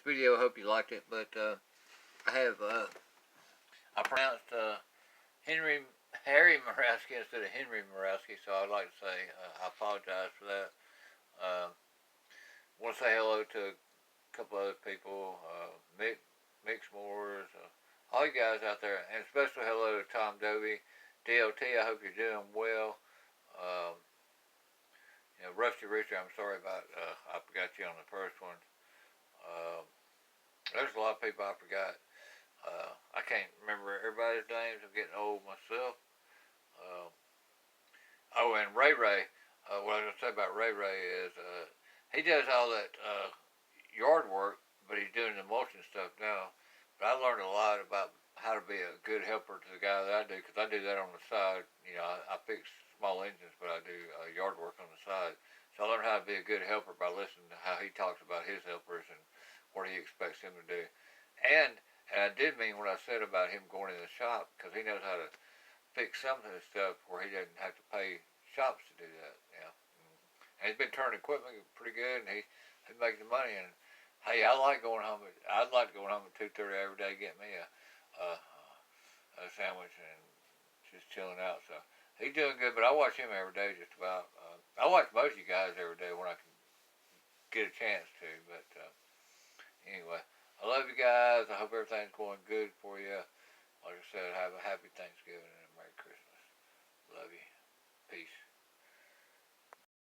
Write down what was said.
video. I hope you liked it. But I have I pronounced Harry Morawski instead of Henry Morawski, so I'd like to say I apologize for that. Uh, want to say hello to a couple other people, Mick S'mores, all you guys out there, and especially hello to Tom Dovey, DLT. I hope you're doing well. Um, Rusty Richard, I'm sorry about I forgot you on the first one. Um, there's a lot of people I forgot. I can't remember everybody's names. I'm getting old myself. Uh, and Ray Ray. What I was going to say about Ray Ray is he does all that yard work, but he's doing the mulching stuff now. But I learned a lot about how to be a good helper to the guy that I do, because I do that on the side. I fix small engines, but I do yard work on the side. So I learned how to be a good helper by listening to how he talks about his helpers and what he expects them to do. And, and I did mean what I said about him going in the shop, because he knows how to fix some of the stuff where he doesn't have to pay shops to do that. And he's been turning equipment pretty good, and he's making money. And hey, I like going home. I'd like to go home at 2:30 every day, get me a sandwich and just chilling out. So he's doing good, but I watch him every day just about. I watch most of you guys every day when I can get a chance to. But anyway, I love you guys. I hope everything's going good for you. Like I said, have a happy Thanksgiving and a Merry Christmas. Love you. Peace.